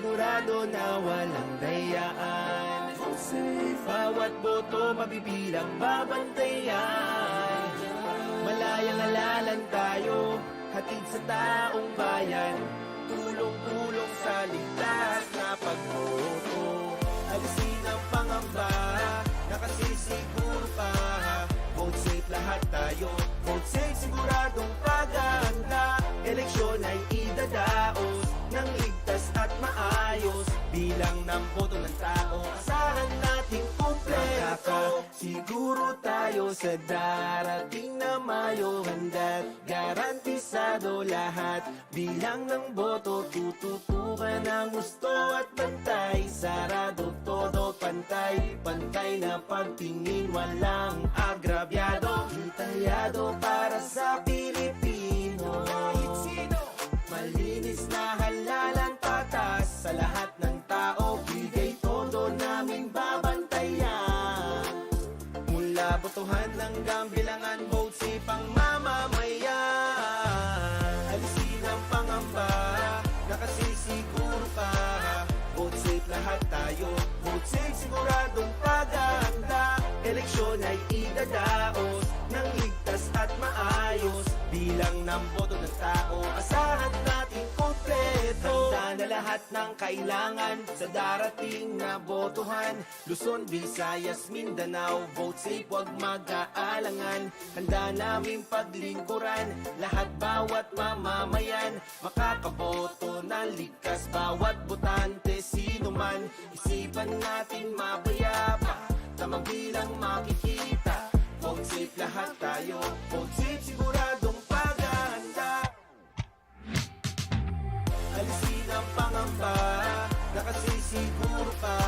Sigurado na walang dayaan. Bawat boto mabibilang babantayan. Malayang alalan tayo, hatid sa taong bayan. Tulong-tulong sa ligtas na pagboto. Alisin ang pangamba, nakasisiguro pa. Vote safe lahat tayo, vote safe siguradong pag-aanda. Eleksyon ay idadaos ng ligtas at maayos. Bilang ng boto ng tao, asahan nating kumpleto. Siguro tayo sa darating na Mayo, handa't garantisado lahat. Bilang ng boto, tututukan ang gusto at pantay. Sarado todo pantay, pantay na pagtingin, walang agrabyado. Detayado para sa Pilipino. Malinis na halalan, patas sa lahat ng tao. Bigay todo namin babantayan. Mula botohan hanggang bilangan, vote safe ang mamamayan. Alisin ang pangamba, nakasisiguro pa. Vote safe lahat tayo, vote safe siguradong pag-aanda. Eleksyon ay idadaos ng ligtas at maayos. Bilang ng boto ng tao, asahan natin kompleto. Handa na lahat ng kailangan sa darating na botohan. Luzon, Visayas, Mindanao, vote safe, wag mag-aalangan. Handa namin paglingkuran lahat, bawat mamamayan. Makakaboto ng ligtas, bawat botante, sino man. Isipan natin mapayapa, tamang bilang makikita. Vote safe lahat tayo, vote safe siguradong pag-aanda. Alisin ang pangamba, nakasisiguro pa.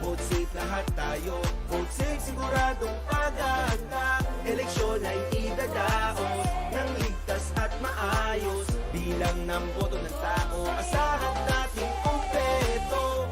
Vote safe lahat tayo, vote safe siguradong pag-aanda. Eleksyon ay idadaos ng ligtas at maayos. Bilang ng boto ng tao, asahan natin kompleto.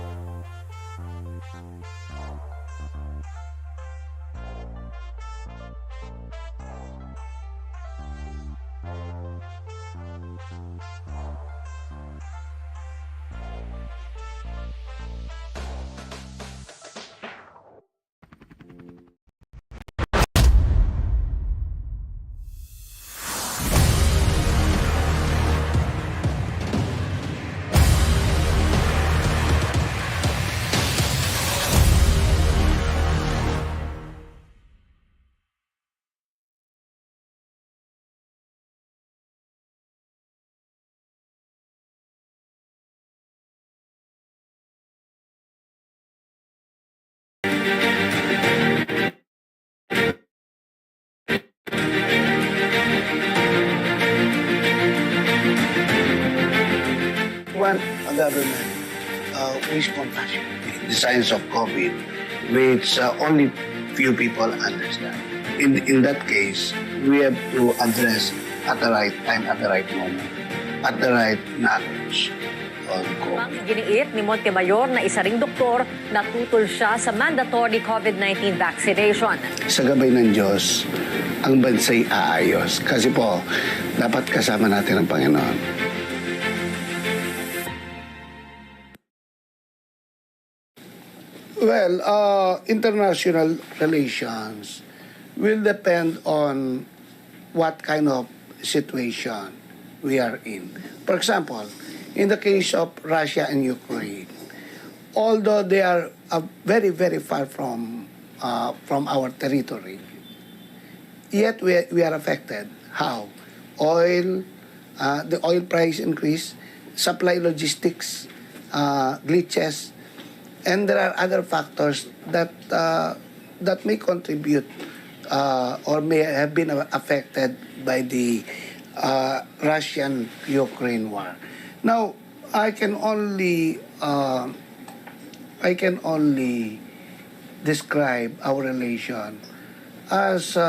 One, a government with compassion. The science of COVID, which only few people understand. In that case, we have to address at the right time, at the right moment, at the right knowledge on COVID. Giniit ni Montemayor na isa ring doktor na tutol siya sa mandatory COVID-19 vaccination. Sa gabay ng Diyos, ang bansa'y aayos. Kasi po, dapat kasama natin ang Panginoon. Well, international relations will depend on what kind of situation we are in. For example, in the case of Russia and Ukraine, although they are very, very far from our territory, yet we are affected. How? Oil, the oil price increase, supply logistics, glitches, and there are other factors that that may contribute or may have been affected by the Russian-Ukraine war. Now, I can only describe our relation as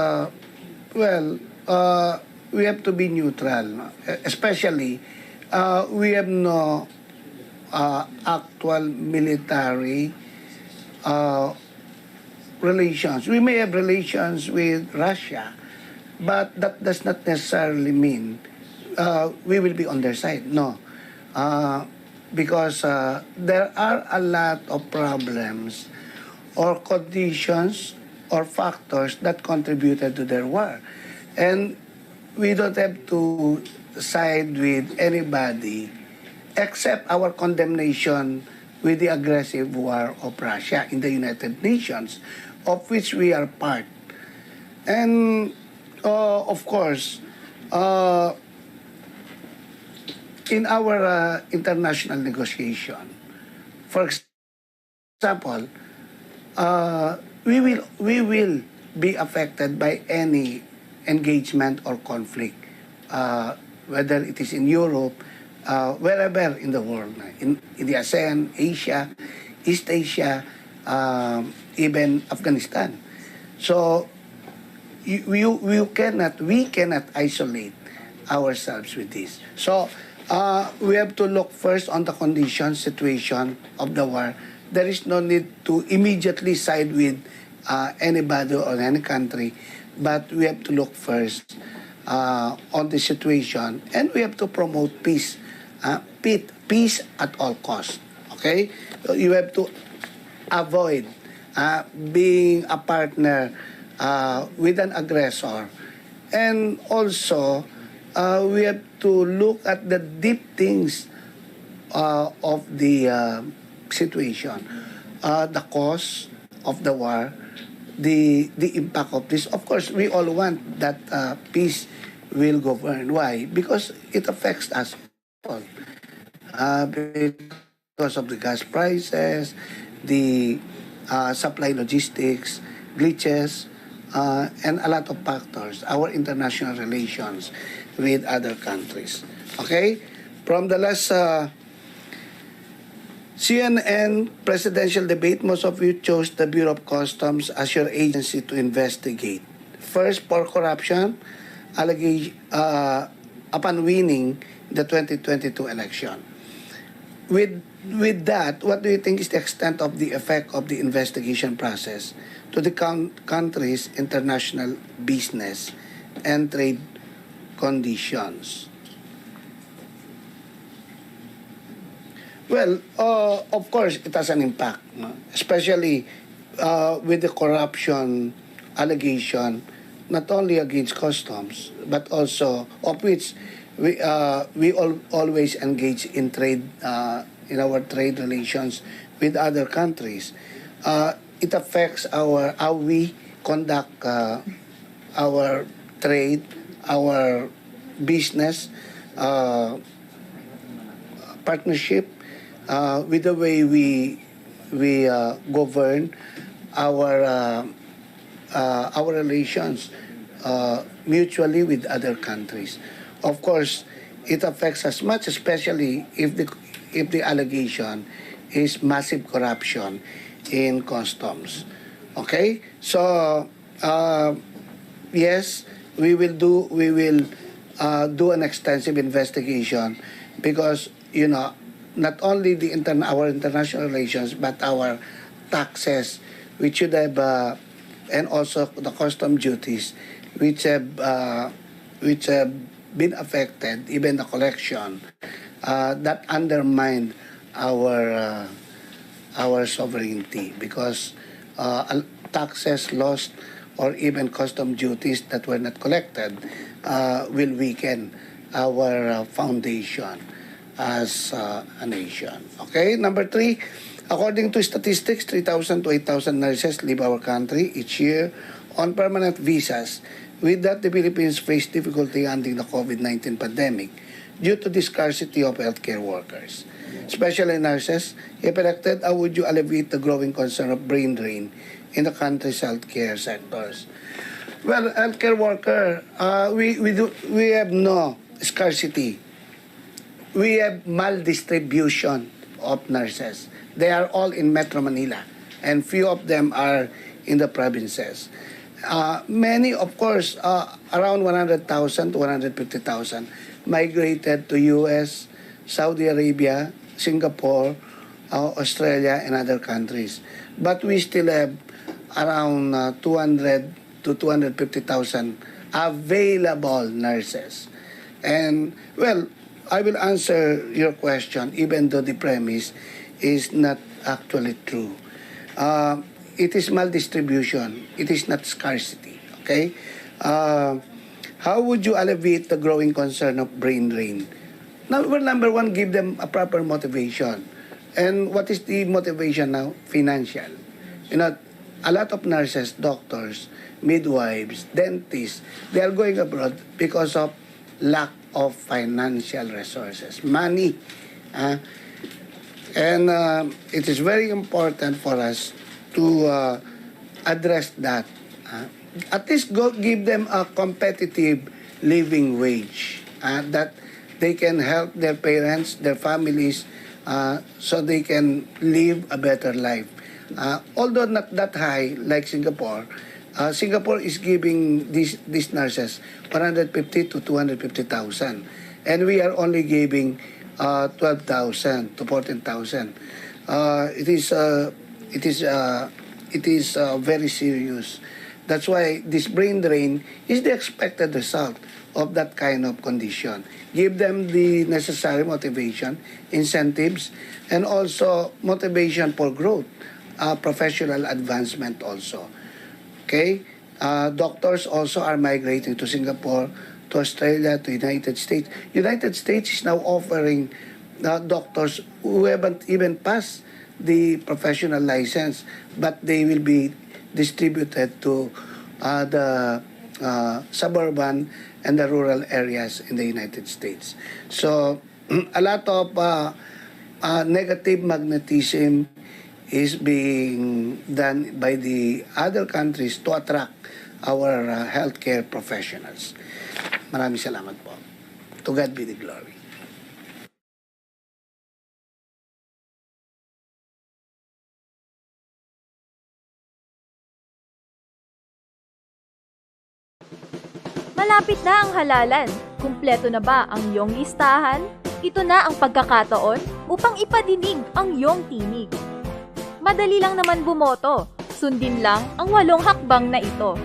we have to be neutral, especially we have no actual military relations. We may have relations with Russia, but that does not necessarily mean we will be on their side. No. because there are a lot of problems or conditions or factors that contributed to their war. And we don't have to side with anybody except our condemnation with the aggressive war of Russia in the United Nations, of which we are part. And of course, in our international negotiation, for example, we will be affected by any engagement or conflict, whether it is in Europe, wherever in the world, in the ASEAN, Asia, East Asia, even Afghanistan. So we cannot isolate ourselves with this. So we have to look first on the condition, situation of the war. There is no need to immediately side with anybody or any country, but we have to look first on the situation, and we have to promote peace. Peace at all costs. Okay? So you have to avoid being a partner with an aggressor. And also, we have to look at the deep things of the situation. The cause of the war, the impact of this. Of course, we all want that peace will govern. Why? Because it affects us all. Because of the gas prices, the supply logistics, glitches, and a lot of factors, our international relations with other countries. Okay? From the last CNN presidential debate, most of you chose the Bureau of Customs as your agency to investigate. First, for corruption, upon winning the 2022 election. With that, what do you think is the extent of the effect of the investigation process to the country's international business and trade conditions? Well, of course, it has an impact, no? Especially with the corruption allegation, not only against customs, but also of which we always engage in trade, in our trade relations with other countries. It affects how we conduct our trade, our business, partnership, with the way we govern our relations mutually with other countries. Of course, it affects us much, especially if the allegation is massive corruption in customs. Okay, so yes, we will do an extensive investigation because not only our international relations but our taxes, which should have and also the custom duties, which have been affected, even the collection, that undermined our sovereignty because taxes lost or even custom duties that were not collected will weaken our foundation as a nation. Okay, number 3, according to statistics, 3,000 to 8,000 nurses leave our country each year on permanent visas. With that, the Philippines face difficulty handling the COVID-19 pandemic due to the scarcity of healthcare workers, especially nurses. If elected, how would you alleviate the growing concern of brain drain in the country's healthcare sectors? Well, healthcare worker, we have no scarcity. We have maldistribution of nurses. They are all in Metro Manila, and few of them are in the provinces. Many, of course, around 100,000 to 150,000 migrated to US, Saudi Arabia, Singapore, Australia, and other countries. But we still have around 200 to 250,000 available nurses. And, well, I will answer your question even though the premise is not actually true. It is maldistribution. It is not scarcity. Okay? How would you alleviate the growing concern of brain drain? Number one, give them a proper motivation. And what is the motivation now? Financial. You know, a lot of nurses, doctors, midwives, dentists, they are going abroad because of lack of financial resources, money. And it is very important for us to address that. At least give them a competitive living wage that they can help their parents, their families, so they can live a better life. Although not that high like Singapore, Singapore is giving these nurses 150 to 250,000, and we are only giving 12,000 to 14,000. It is very serious. That's why this brain drain is the expected result of that kind of condition. Give them the necessary motivation, incentives, and also motivation for growth, professional advancement also. Okay? Doctors also are migrating to Singapore, to Australia, to United States. United States is now offering doctors who haven't even passed the professional license, but they will be distributed to the suburban and the rural areas in the United States. So a lot of negative magnetism is being done by the other countries to attract our healthcare professionals. Maraming salamat po. To God be the glory. Malapit na ang halalan. Kumpleto na ba ang iyong listahan? Ito na ang pagkakataon upang ipadinig ang iyong tinig. Madali lang naman bumoto. Sundin lang ang 8 hakbang na ito.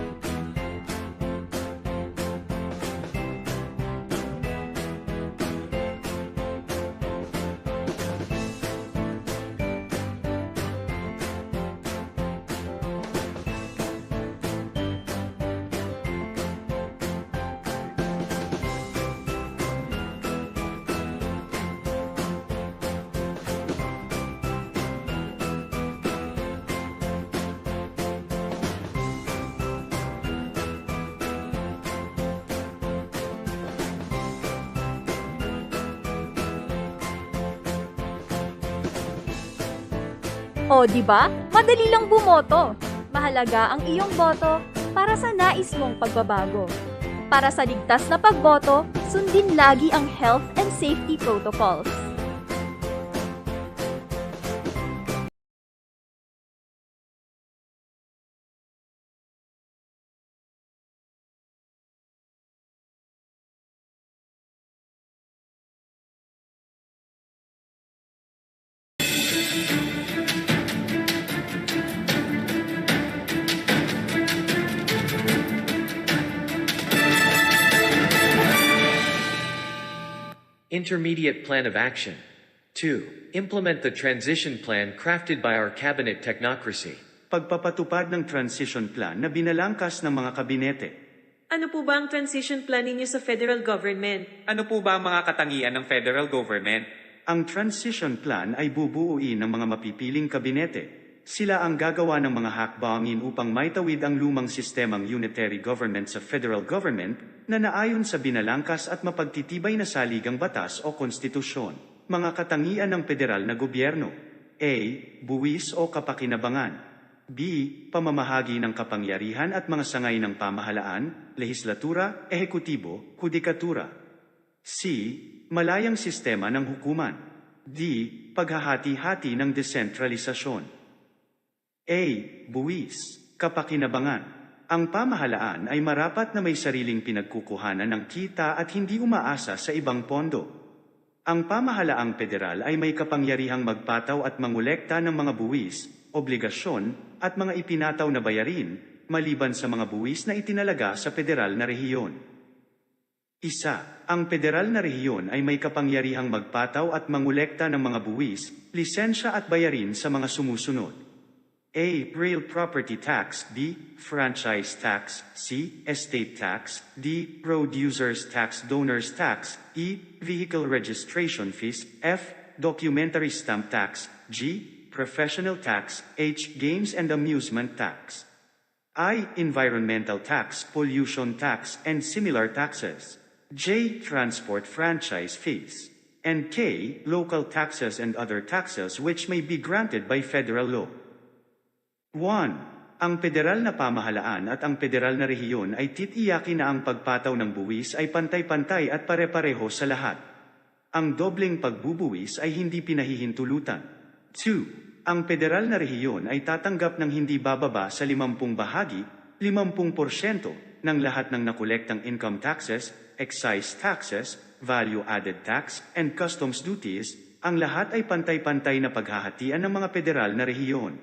O, di ba? Madali lang bumoto. Mahalaga ang iyong boto para sa nais mong pagbabago. Para sa ligtas na pagboto, sundin lagi ang health and safety protocols. Intermediate Plan of Action. 2. Implement the transition plan crafted by our cabinet technocracy. Pagpapatupad ng transition plan na binalangkas ng mga kabinete. Ano po ba ang transition plan ninyo sa federal government? Ano po ba ang mga katangian ng federal government? Ang transition plan ay bubuuin ng mga mapipiling kabinete. Sila ang gagawa ng mga hakbangin upang maitawid ang lumang sistemang unitary government sa federal government na naayon sa binalangkas at mapagtitibay na saligang batas o konstitusyon. Mga katangian ng federal na gobyerno. A. Buwis o kapakinabangan. B. Pamamahagi ng kapangyarihan at mga sangay ng pamahalaan, lehislatura, ehekutibo, hudikatura. C. Malayang sistema ng hukuman. D. Paghahati-hati ng desentralisasyon. A. Buwis, kapakinabangan. Ang pamahalaan ay marapat na may sariling pinagkukuhanan ng kita at hindi umaasa sa ibang pondo. Ang pamahalaang federal ay may kapangyarihang magpataw at mangolekta ng mga buwis, obligasyon, at mga ipinataw na bayarin, maliban sa mga buwis na itinalaga sa federal na rehiyon. Isa, ang federal na rehiyon ay may kapangyarihang magpataw at mangolekta ng mga buwis, lisensya at bayarin sa mga sumusunod. A. Real property tax. B. Franchise tax. C. Estate tax. D. Road users tax. Donors tax. E. Vehicle registration fees. F. Documentary stamp tax. G. Professional tax. H. Games and amusement tax. I. Environmental tax, pollution tax, and similar taxes. J. Transport franchise fees. And K. Local taxes and other taxes which may be granted by federal law. 1. Ang federal na pamahalaan at ang federal na rehiyon ay titiyakin na ang pagpataw ng buwis ay pantay-pantay at pare-pareho sa lahat. Ang dobleng pagbubuwis ay hindi pinahihintulutan. 2. Ang federal na rehiyon ay tatanggap ng hindi bababa sa 50% 50% ng lahat ng nakolektang income taxes, excise taxes, value-added tax, and customs duties. Ang lahat ay pantay-pantay na paghahatian ng mga federal na rehiyon.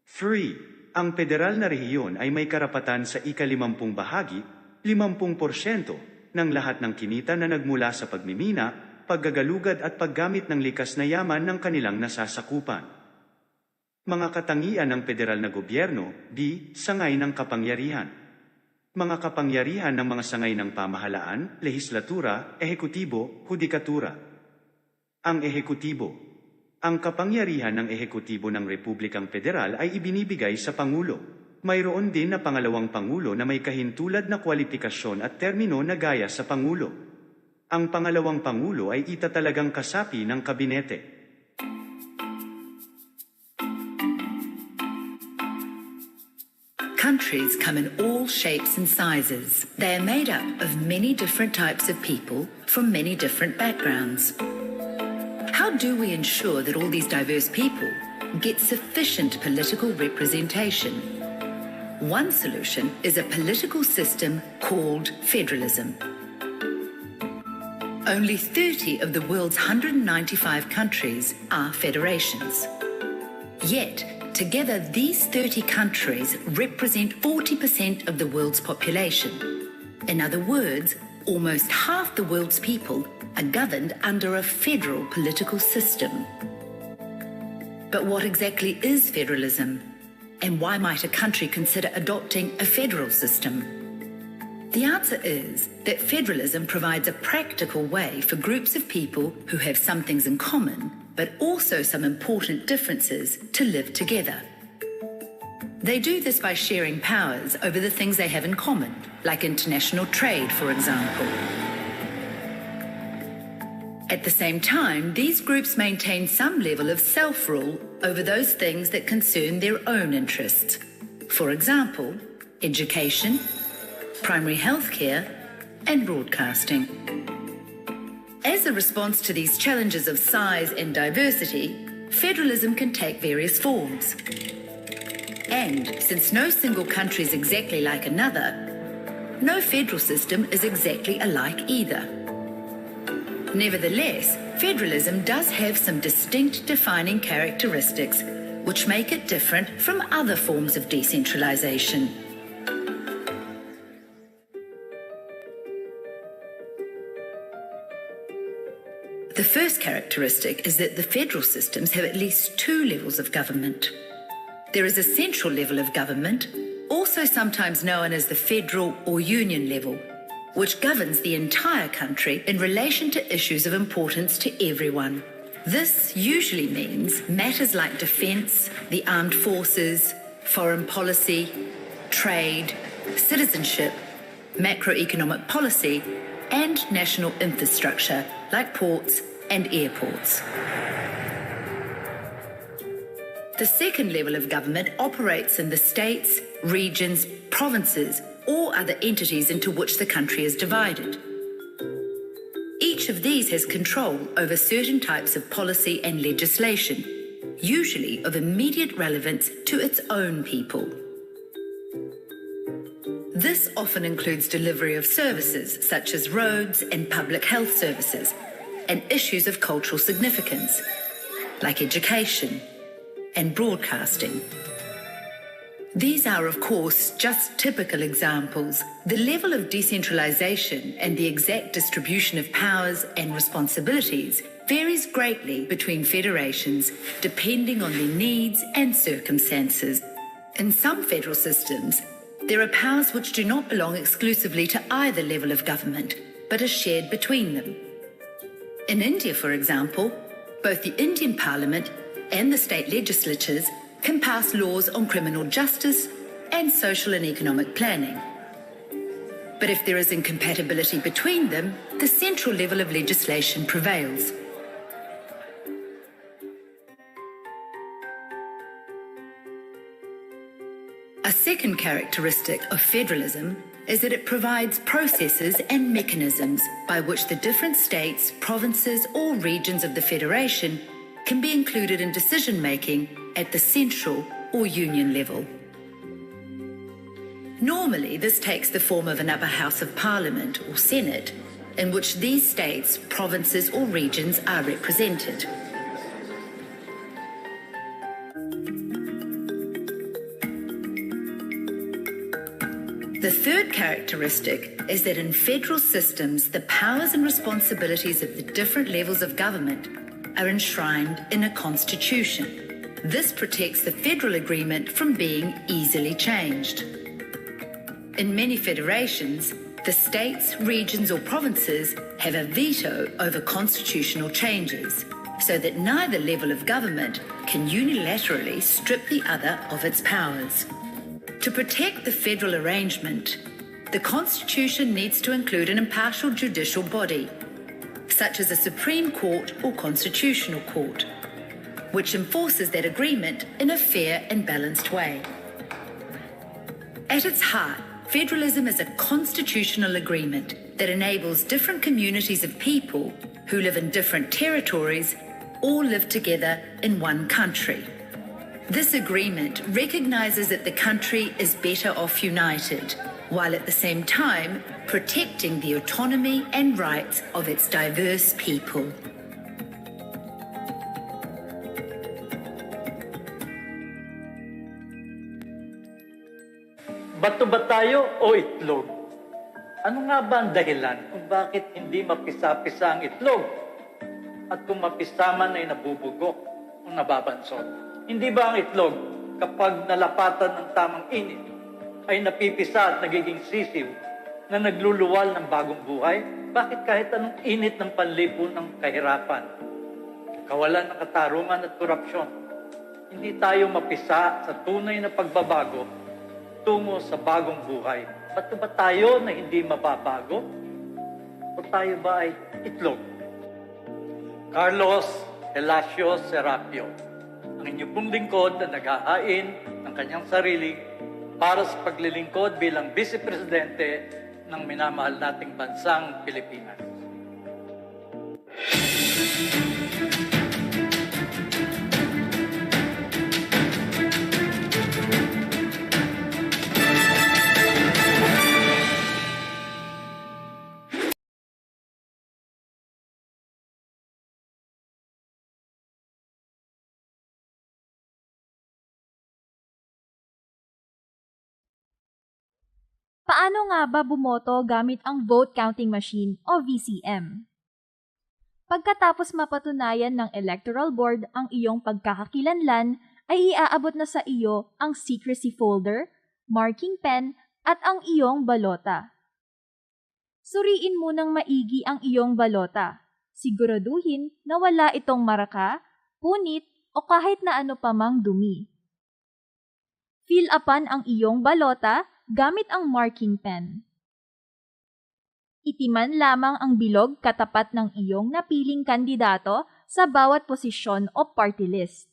3. Ang federal na rehiyon ay may karapatan sa ika-50% 50% ng lahat ng kinita na nagmula sa pagmimina, paggagalugad at paggamit ng likas na yaman ng kanilang nasasakupan. Mga katangian ng federal na gobyerno. B. Sangay ng kapangyarihan. Mga kapangyarihan ng mga sangay ng pamahalaan, lehislatura, ehekutibo, hudikatura. Ang ehekutibo. Ang kapangyarihan ng ehekutibo ng Republikang Federal ay ibinibigay sa Pangulo. Mayroon din na pangalawang Pangulo na may kahintulad na kwalifikasyon at termino na gaya sa Pangulo. Ang pangalawang Pangulo ay itatalagang kasapi ng kabinete. Countries come in all shapes and sizes. They are made up of many different types of people from many different backgrounds. How do we ensure that all these diverse people get sufficient political representation? One solution is a political system called federalism. Only 30 of the world's 195 countries are federations. Yet, together, these 30 countries represent 40% of the world's population. In other words, almost half the world's people are governed under a federal political system. But what exactly is federalism? And why might a country consider adopting a federal system? The answer is that federalism provides a practical way for groups of people who have some things in common, but also some important differences, to live together. They do this by sharing powers over the things they have in common, like international trade, for example. At the same time, these groups maintain some level of self-rule over those things that concern their own interests. For example, education, primary health care, and broadcasting. As a response to these challenges of size and diversity, federalism can take various forms. And since no single country is exactly like another, no federal system is exactly alike either. Nevertheless, federalism does have some distinct defining characteristics which make it different from other forms of decentralization. The first characteristic is that the federal systems have at least two levels of government. There is a central level of government, also sometimes known as the federal or union level, which governs the entire country in relation to issues of importance to everyone. This usually means matters like defence, the armed forces, foreign policy, trade, citizenship, macroeconomic policy, and national infrastructure like ports and airports. The second level of government operates in the states, regions, provinces, or other entities into which the country is divided. Each of these has control over certain types of policy and legislation, usually of immediate relevance to its own people. This often includes delivery of services such as roads and public health services, and issues of cultural significance, like education and broadcasting. These are, of course, just typical examples. The level of decentralization and the exact distribution of powers and responsibilities varies greatly between federations depending on their needs and circumstances. In some federal systems, there are powers which do not belong exclusively to either level of government, but are shared between them. In India, for example, both the Indian Parliament and the state legislatures can pass laws on criminal justice and social and economic planning. But if there is incompatibility between them, the central level of legislation prevails. A second characteristic of federalism is that it provides processes and mechanisms by which the different states, provinces, or regions of the federation can be included in decision-making at the central or union level. Normally, this takes the form of an upper house of parliament or senate, in which these states, provinces, or regions are represented. The third characteristic is that in federal systems, the powers and responsibilities of the different levels of government are enshrined in a constitution. This protects the federal agreement from being easily changed. In many federations, the states, regions, or provinces have a veto over constitutional changes, so that neither level of government can unilaterally strip the other of its powers. To protect the federal arrangement, the Constitution needs to include an impartial judicial body, such as a Supreme Court or Constitutional Court, which enforces that agreement in a fair and balanced way. At its heart, federalism is a constitutional agreement that enables different communities of people who live in different territories all live together in one country. This agreement recognizes that the country is better off united, while at the same time protecting the autonomy and rights of its diverse people. Bato ba tayo o itlog? Ano nga ba ang dahilan kung bakit hindi mapisa-pisa ang itlog? At kung mapisa man ay nabubugok o nababansot? Hindi ba ang itlog kapag nalapatan ng tamang init ay napipisa at nagiging sisiw na nagluluwal ng bagong buhay? Bakit kahit anong init ng panlipo ng kahirapan, kawalan ng katarungan at korupsyon, hindi tayo mapisa sa tunay na pagbabago tungo sa bagong buhay? Ba't ba tayo na hindi mababago? O tayo ba ay itlog? Carlos Elacio Serapio, ang inyong pong lingkod na naghahain ng kanyang sarili para sa paglilingkod bilang Vice Presidente ng minamahal nating bansang Pilipinas. Paano nga ba bumoto gamit ang vote counting machine o VCM? Pagkatapos mapatunayan ng Electoral Board ang iyong pagkakakilanlan, ay iaabot na sa iyo ang secrecy folder, marking pen, at ang iyong balota. Suriin munang maigi ang iyong balota. Siguraduhin na wala itong maraka, punit, o kahit na ano pa mang dumi. Fill upan ang iyong balota gamit ang marking pen. Itiman lamang ang bilog katapat ng iyong napiling kandidato sa bawat posisyon o party list.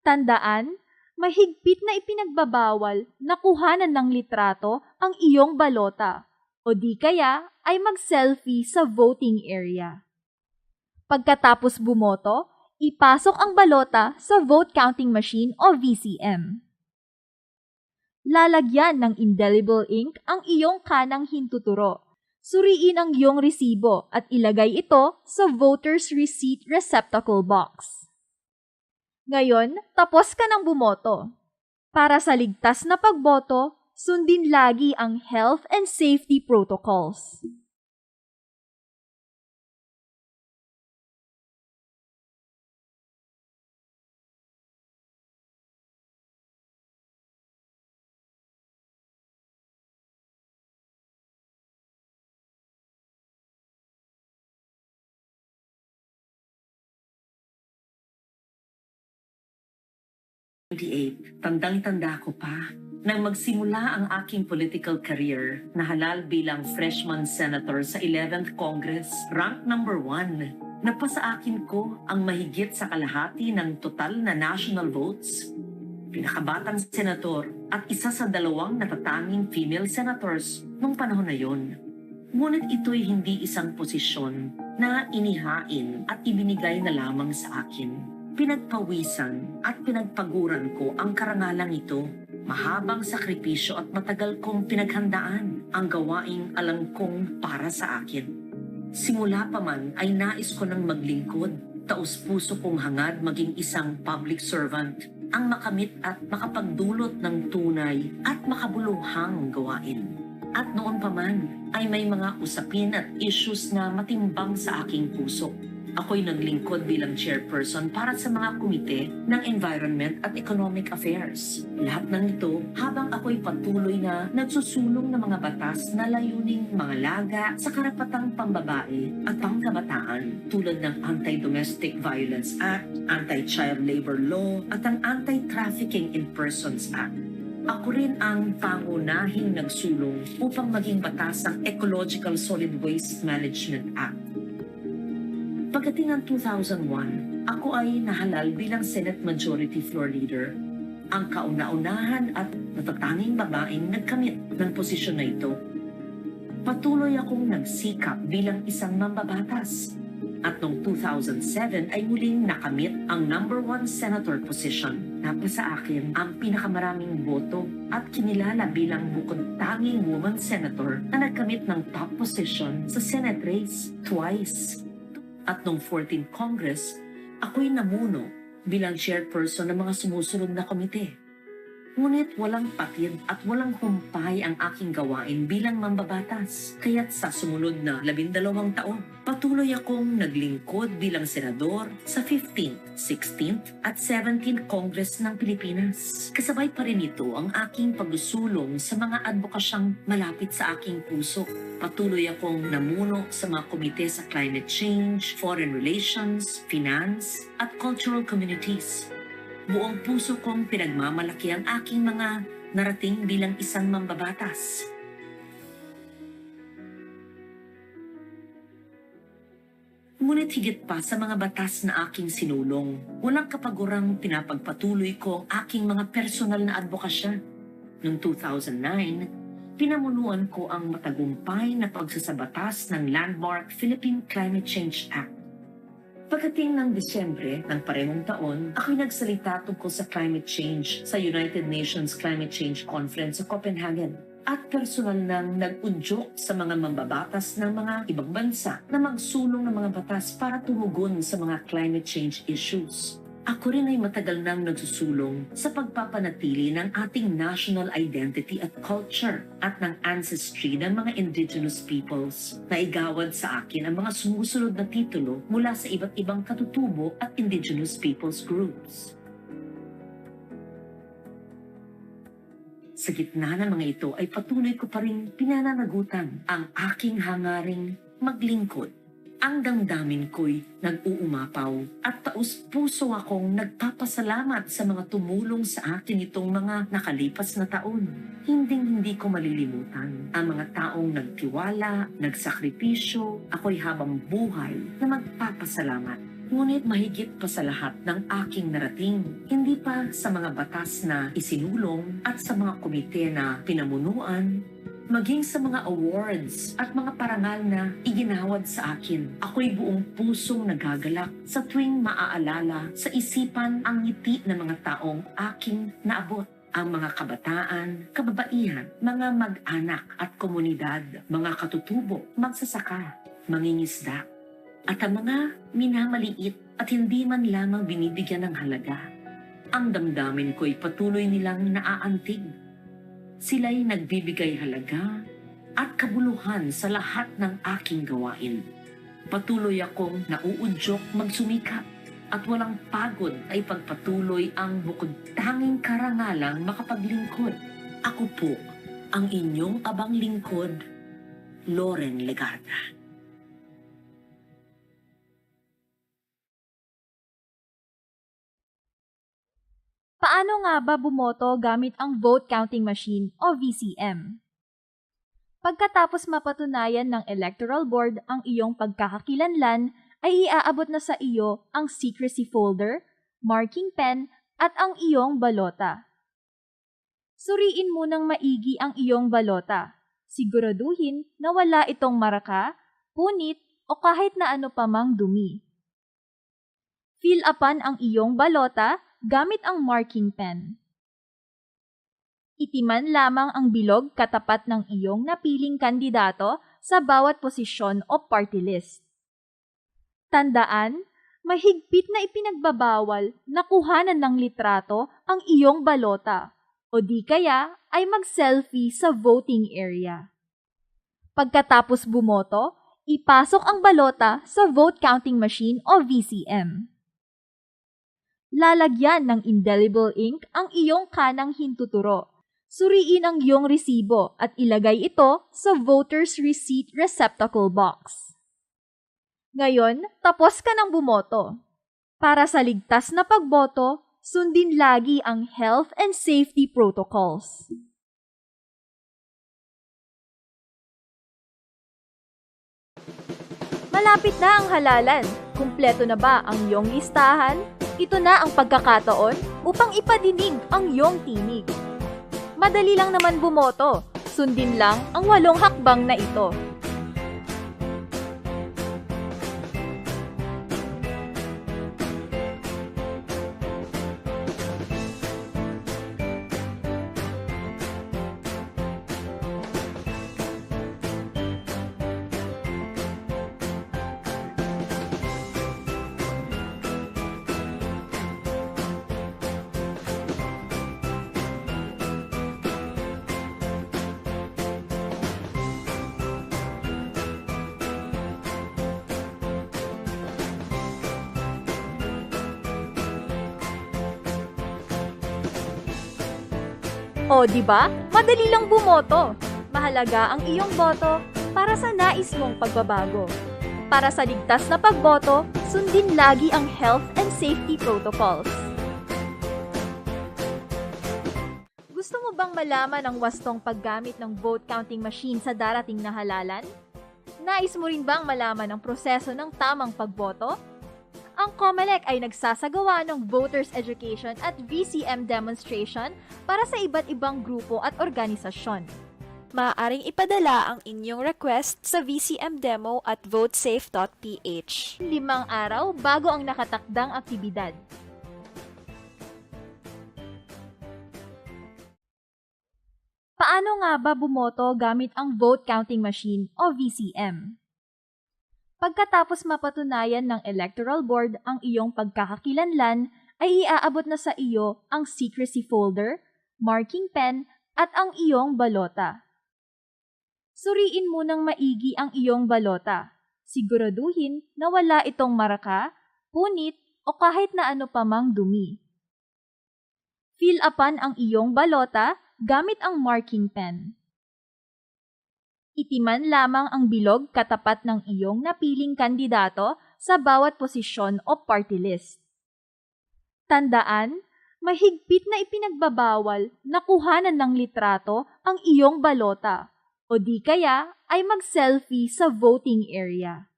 Tandaan, mahigpit na ipinagbabawal na kuhanan ng litrato ang iyong balota o di kaya ay mag-selfie sa voting area. Pagkatapos bumoto, ipasok ang balota sa vote counting machine o VCM. Lalagyan ng indelible ink ang iyong kanang hintuturo. Suriin ang iyong resibo at ilagay ito sa voter's receipt receptacle box. Ngayon, tapos ka ng bumoto. Para sa ligtas na pagboto, sundin lagi ang health and safety protocols. Tandang-tanda ko pa nang magsimula ang aking political career na halal bilang freshman senator sa 11th Congress, rank number 1. Napasa akin ko ang mahigit sa kalahati ng total na national votes. Pinakabatang senator at isa sa 2 natatanging female senators nung panahon na yon. Ngunit ito'y hindi isang posisyon na inihain at ibinigay na lamang sa akin. Pinagpawisan at pinagpaguran ko ang karangalang ito. Mahabang sakripisyo at matagal kong pinaghandaan ang gawaing alam kong para sa akin. Simula pa man ay nais ko ng maglingkod. Taus-puso kong hangad maging isang public servant ang makamit at makapagdulot ng tunay at makabuluhang gawain. At noon pa man ay may mga usapin at issues na matimbang sa aking puso. Ako'y naglingkod bilang chairperson para sa mga komite ng Environment at Economic Affairs. Lahat ng ito habang ako'y patuloy na nagsusulong ng mga batas na layuning mangalaga sa karapatang pambabae at pangkabataan tulad ng Anti-Domestic Violence Act, Anti-Child Labor Law at ang Anti-Trafficking in Persons Act. Ako rin ang pangunahing nagsulong upang maging batas ang Ecological Solid Waste Management Act. Pagdating ng 2001, ako ay nahalal bilang Senate Majority Floor Leader, ang kauna-unahan at natatanging babaeng nagkamit ng posisyon na ito. Patuloy akong nagsikap bilang isang mambabatas at noong 2007 ay muling nakamit ang number 1 senator position. Napasa akin ang pinakamaraming boto at kinilala bilang bukod-tanging woman senator na nagkamit ng top position sa Senate race twice. At noong 14th Congress, ako'y namuno bilang chairperson ng mga sumusunod na komite. Ngunit walang patid at walang humpay ang aking gawain bilang mambabatas. Kaya't sa sumunod na 12 taon, patuloy akong naglingkod bilang senador sa 15th, 16th at 17th Congress ng Pilipinas. Kasabay pa rin ito ang aking pagsusulong sa mga advokasyang malapit sa aking puso. Patuloy akong namuno sa mga komite sa climate change, foreign relations, finance, at cultural communities. Buong puso kong pinagmamalaki ang aking mga narating bilang isang mambabatas. Ngunit higit pa sa mga batas na aking sinulong, walang kapagurang pinapagpatuloy ko ang aking mga personal na advokasya. Noong 2009, pinamunuan ko ang matagumpay na pagsasabatas ng landmark Philippine Climate Change Act. Pagdating ng Disyembre ng parehong taon, ako'y nagsalita tungkol sa climate change sa United Nations Climate Change Conference sa Copenhagen at personal nang nag-udyok sa mga mambabatas ng mga ibang bansa na magsulong ng mga batas para tumugon sa mga climate change issues. Ako rin ay matagal nang nagsusulong sa pagpapanatili ng ating national identity at culture at ng ancestry ng mga indigenous peoples. Naigawad sa akin ang mga sumusunod na titulo mula sa iba't ibang katutubo at indigenous peoples groups. Sa gitna ng mga ito ay patuloy ko pa rin pinananagutan ang aking hangaring maglingkod. Ang damdamin ko'y nag-uumapaw at taus-puso akong nagpapasalamat sa mga tumulong sa akin itong mga nakalipas na taon. Hinding-hindi ko malilimutan ang mga taong nagtiwala, nagsakripisyo, ako'y habang buhay na magpapasalamat. Ngunit mahigit pa sa lahat ng aking narating, hindi pa sa mga batas na isinulong at sa mga komite na pinamunuan, maging sa mga awards at mga parangal na iginawad sa akin. Ako'y buong pusong nagagalak sa tuwing maaalala sa isipan ang ngiti ng mga taong aking naabot. Ang mga kabataan, kababaihan, mga mag-anak at komunidad, mga katutubo, magsasaka, mangingisda, at ang mga minamaliit at hindi man lamang binibigyan ng halaga. ang damdamin ko'y patuloy nilang naaantig. Sila'y nagbibigay halaga at kabuluhan sa lahat ng aking gawain. Patuloy akong nauudyok magsumikap at walang pagod ay pagpatuloy ang bukod tanging karangalang makapaglingkod. Ako po ang inyong abang lingkod, Loren Legarda. Paano nga ba bumoto gamit ang vote counting machine o VCM? Pagkatapos mapatunayan ng Electoral Board ang iyong pagkakakilanlan, ay iaabot na sa iyo ang secrecy folder, marking pen, at ang iyong balota. Suriin mo ng maigi ang iyong balota. Siguraduhin na wala itong maraka, punit, o kahit na ano pa mang dumi. Fill upan ang iyong balota gamit ang marking pen. Itiman lamang ang bilog katapat ng iyong napiling kandidato sa bawat posisyon o party list. Tandaan, mahigpit na ipinagbabawal na kuhanan ng litrato ang iyong balota o di kaya ay mag-selfie sa voting area. Pagkatapos bumoto, ipasok ang balota sa vote counting machine o VCM. Lalagyan ng indelible ink ang iyong kanang hintuturo. Suriin ang iyong resibo at ilagay ito sa voter's receipt receptacle box. Ngayon, tapos ka ng bumoto. Para sa ligtas na pagboto, sundin lagi ang health and safety protocols. Malapit na ang halalan. Kumpleto na ba ang iyong listahan? Ito na ang pagkakataon upang ipadinig ang iyong tinig. Madali lang naman bumoto. Sundin lang ang 8 hakbang na ito. O, di ba? Madali lang bumoto. Mahalaga ang iyong boto para sa nais mong pagbabago. Para sa ligtas na pagboto, sundin lagi ang health and safety protocols. Gusto mo bang malaman ang wastong paggamit ng vote counting machine sa darating na halalan? Nais mo rin bang malaman ang proseso ng tamang pagboto? Ang COMELEC ay nagsasagawa ng voters education at VCM demonstration para sa iba't ibang grupo at organisasyon. Maaaring ipadala ang inyong request sa VCM demo at votesafe.ph. 5 araw bago ang nakatakdang aktibidad. Paano nga ba bumoto gamit ang vote counting machine o VCM? Pagkatapos mapatunayan ng Electoral Board ang iyong pagkakakilanlan, ay iaabot na sa iyo ang secrecy folder, marking pen, at ang iyong balota. Suriin mo ng maigi ang iyong balota. Siguraduhin na wala itong maraka, punit, o kahit na ano pa mang dumi. Fill upan ang iyong balota gamit ang marking pen. Itiman lamang ang bilog katapat ng iyong napiling kandidato sa bawat posisyon o party list. Tandaan, mahigpit na ipinagbabawal na kuhanan ng litrato ang iyong balota o di kaya ay mag-selfie sa voting area.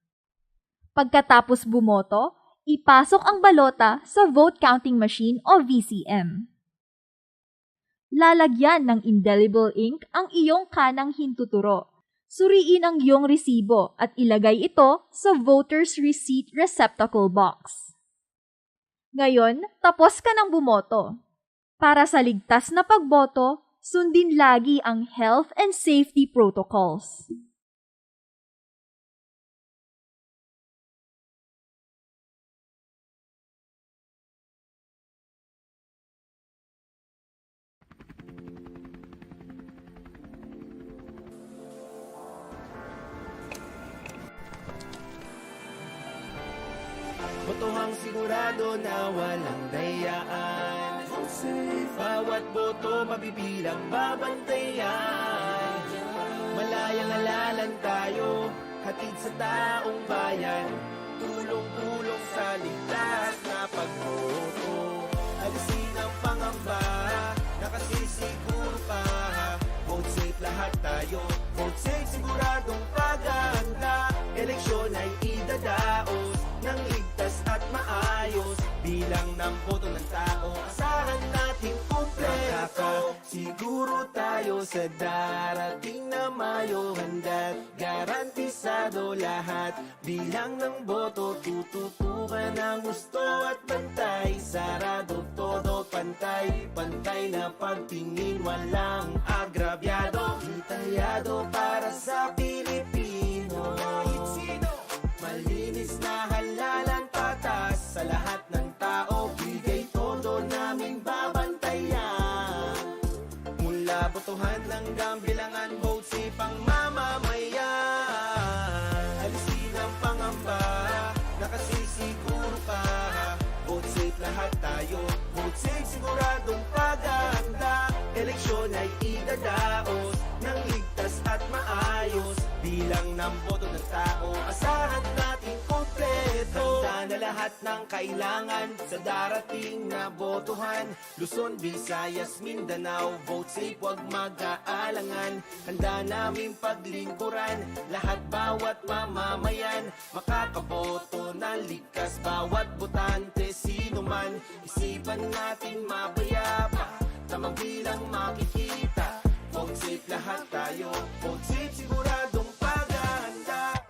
Pagkatapos bumoto, ipasok ang balota sa vote counting machine o VCM. Lalagyan ng indelible ink ang iyong kanang hintuturo. Suriin ang iyong resibo at ilagay ito sa voter's receipt receptacle box. Ngayon, tapos ka ng bumoto. Para sa ligtas na pagboto, sundin lagi ang health and safety protocols. sigurado na walang dayaan. Bawat boto mabibilang babantayan. Malayang alalan tayo, hatid sa taong bayan. Tulong-tulong sa ligtas na pagboto. Alisin ang pangamba, nakasisiguro pa. Vote safe lahat tayo, vote safe siguradong pag-aanda. Eleksyon ay idadaos ng ligtas at maayos. Bilang ng boto ng tao, asahan nating kumpleto. Siguro tayo sa darating na Mayo, handa't garantisado lahat. Bilang ng boto, tututukan ang gusto at bantay. Sarado, todo, pantay, pantay na pagtingin, walang agrabyado. Detayado para sa Pilipino. Malinis na halalan, patas sa lahat ng tao. Bigay todo naming babantayan. Mula botohan hanggang bilangan, vote safe ang mamamayan. Alisin ang pangamba, nakasisiguro pa. Vote safe lahat tayo, vote safe siguradong pag-aanda. Eleksyon ay idadaos ng ligtas at maayos. Bilang ng boto ng tao, asahan natin kompleto. Handa na lahat ng kailangan sa darating na botohan. Luzon, Visayas, Mindanao, vote safe, wag mag-aalangan. Handa namin paglingkuran lahat, bawat mamamayan. Makakaboto ng likas, bawat botante, sino man. Isipan natin mapayapa, tamang bilang makikita. Vote safe lahat tayo, vote safe siguradong pag-aanda.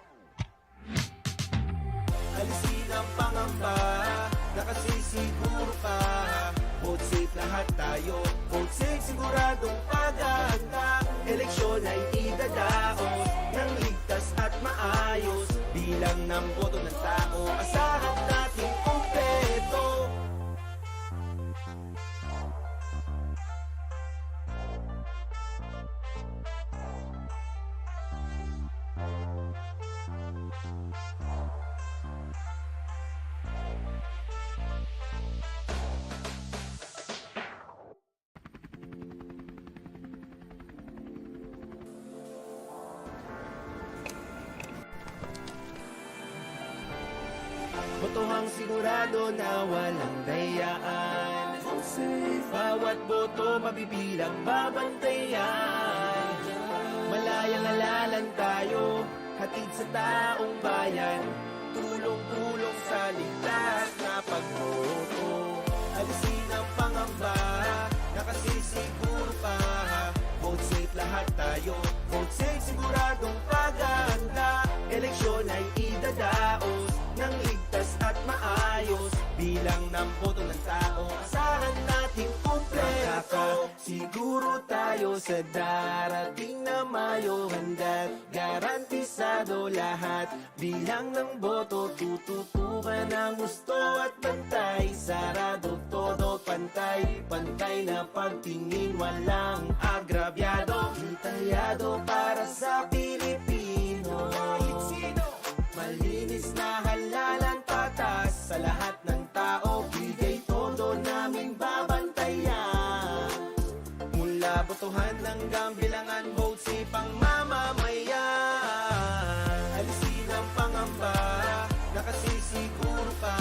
Alisin ang pangamba, nakasisiguro pa. Vote safe lahat tayo, vote safe siguradong pag-aanda. Eleksyon ay idadaos ng ligtas at maayos. Bilang ng boto ng tao, asahan natin kumpleto. Botohang sigurado na walang dayaan. Bawat boto mabibilang babantayan. Malayang alalan tayo, hatid sa taong bayan. Tulong-tulong sa ligtas na pagboto. Alisin ang pangamba, nakasisiguro pa. Vote safe lahat tayo, vote safe siguradong pag-aanda. Eleksyon ay idadaos ng ligtas at maayos. Bilang ng boto ng tao, asahan natin kumpleto. Siguro tayo sa darating na Mayo, handa't garantisado lahat. Bilang ng boto, tututukan ang gusto at bantay. Sarado, todo, pantay, pantay na pagtingin, walang agrabyado. Detayado para sa Pilipino. Malinis na halalan, patas sa lahat ng tao. Bigay todo naming babantayan. Mula botohan hanggang bilangan, vote safe ang mamamayan. Alisin ang pangamba, nakasisiguro pa.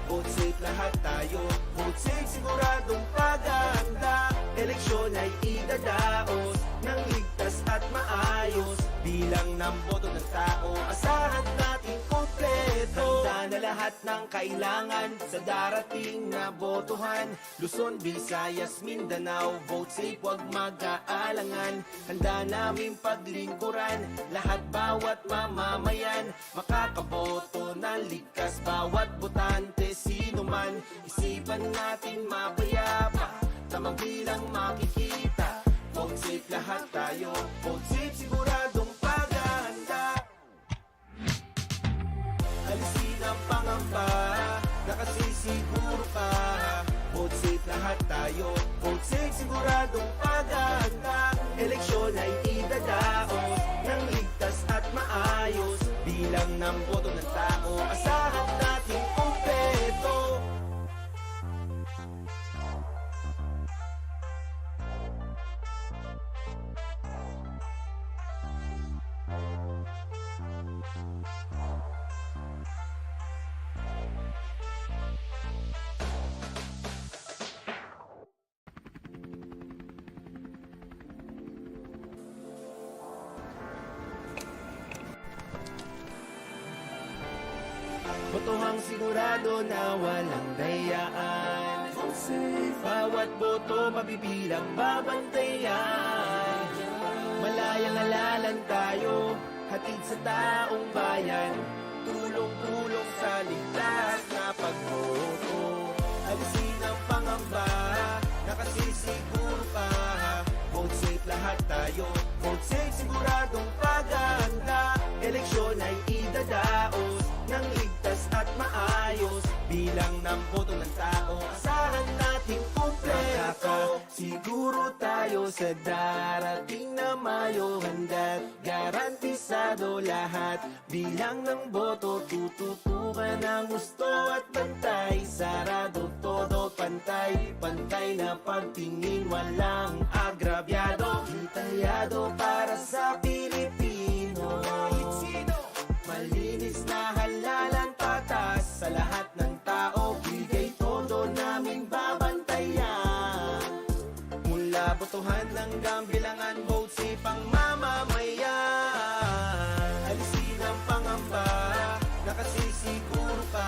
Vote safe lahat tayo, vote safe siguradong pag-aanda. Eleksyon ay idadaos ng ligtas at maayos. Bilang ng boto ng tao, asahan natin kumpleto. Handa na lahat ng kailangan sa darating na botohan. Luzon, Visayas, Mindanao, vote safe, wag mag-aalangan. Handa namin paglingkuran lahat, bawat mamamayan. Makakaboto ng likas, bawat botante, sino man. Isipan natin mapayapa, tamang bilang makikita. Vote safe lahat tayo, vote safe siguradong pag-aanda. Alisin ang pangamba, nakasisiguro pa. Vote safe lahat tayo, vote safe siguradong pag-aanda. Eleksyon ay idadaos ng ligtas at maayos. Bilang ng boto ng tao, asahan natin kumpleto. Botohang sigurado na walang dayaan. Bawat boto mabibilang babantayan. Malayang alalan tayo, hatid sa taong bayan. Tulong-tulong sa ligtas na pagboto. Alisin ang pangamba, nakasisiguro pa. Vote safe lahat tayo, vote safe siguradong paganda. Eleksyon ay idadaos ng ligtas at maayos. Bilang ng boto ng tao, asahan natin kumpleto. Siguro tayo sa darating na Mayo, handa't garantisado lahat. Bilang ng boto, tututukan ang gusto at bantay. Sarado todo pantay, pantay na pagtingin, walang agrabyado. Detayado para sa Pilipino. Malinis na halalan, patas sa lahat ng tao. Bigay todo namin babantayan. Mula botohan hanggang bilangan, vote safe ang mamamayan. Alisin ang pangamba, nakasisiguro pa.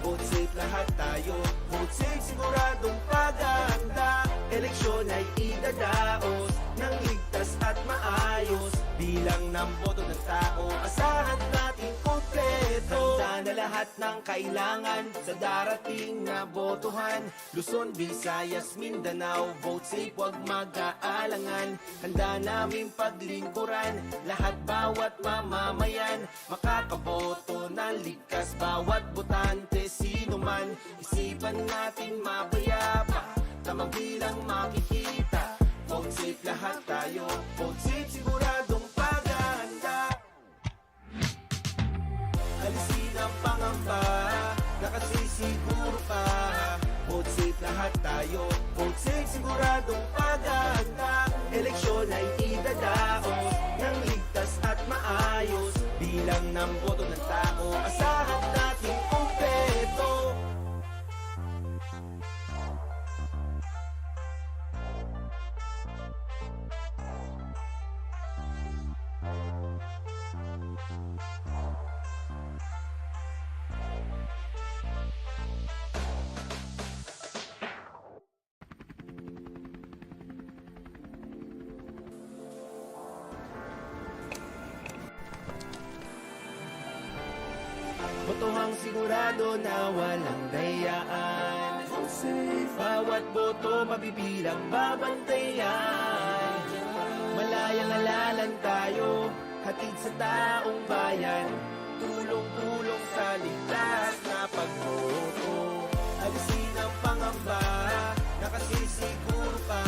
Vote safe lahat tayo, vote safe siguradong paganda. Eleksyon ay idadaos ng ligtas at maayos. Bilang ng boto ng tao, asahan natin kumpleto. Handa na lahat ng kailangan sa darating na botohan. Luzon, Visayas, Mindanao, vote safe, wag mag-aalangan. Handa namin paglingkuran lahat, bawat mamamayan. Makakaboto ng likas, bawat botante, sino man. Isipan natin mapayapa, tamang bilang makikita. Vote safe lahat tayo, vote safe siguradong paganda. Alisin ang pangamba, nakasisiguro pa. Vote safe lahat tayo, vote safe siguradong paganda. Eleksyon ay idadaos ng ligtas at maayos. Bilang ng boto ng tao, asahan natin kumpleto. Botohang sigurado na walang dayaan. Bawat boto mabibilang babantayan. Malayang alalan tayo, hatid sa taong bayan. Tulong-tulong sa ligtas na pagboto. Alisin ang pangamba, nakasisiguro pa.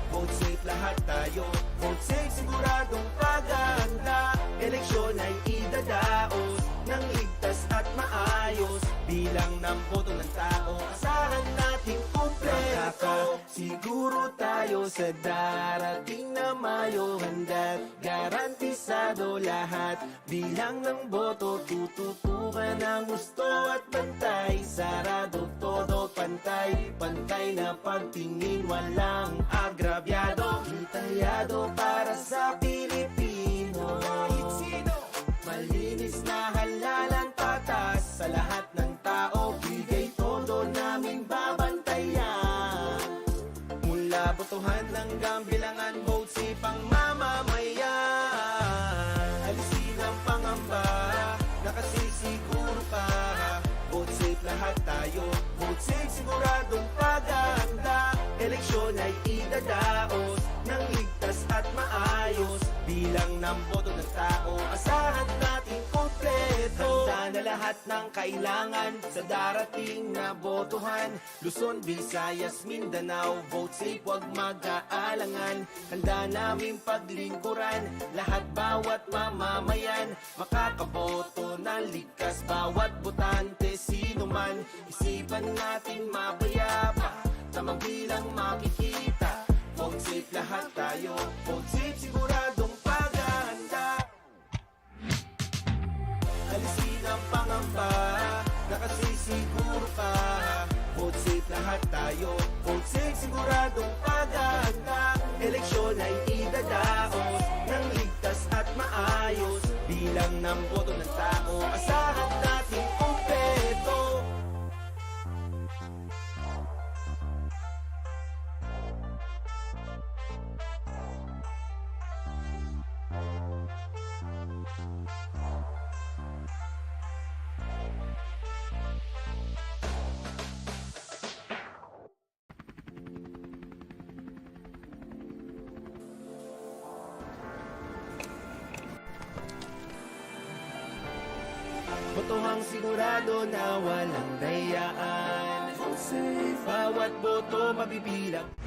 Vote safe lahat tayo, vote safe siguradong paganda. Eleksyon ay idadaos ng ligtas at maayos. Bilang ng boto ng tao, asahan natin kumpleto. Siguro tayo sa darating na Mayo, handa't garantisado lahat. Bilang ng boto, tututukan ang gusto at bantay. Sarado todo pantay, pantay na pagtingin, walang agrabyado. Detayado para sa Pilipino. Malinis na halalan, patas sa lahat ng tao. Bigay todo namin babantayan. Mula botohan hanggang bilangan, vote safe ang mamamayan. Alisin ang pangamba, nakasisiguro pa. Vote safe lahat tayo, vote safe siguradong paganda. Eleksyon ay idadaos ng ligtas at maayos. Bilang ng boto ng tao, asahan natin kumpleto. Handa na lahat ng kailangan sa darating na botohan. Luzon, Visayas, Mindanao, vote safe, wag mag-aalangan. Handa namin paglingkuran lahat, bawat mamamayan. Makakaboto ng likas, bawat botante, sino man. Isipan natin mapayapa, tamang bilang makikita. Vote safe lahat tayo, vote safe siguradong paganda. Alisin ang pangamba, nakasisiguro pa. Vote safe lahat tayo, vote safe siguradong paganda. Eleksyon ay idadaos ng ligtas at maayos. Bilang ng boto ng tao, asahan natin kumpleto. botohang sigurado na walang dayaan. Bawat boto mabibilang.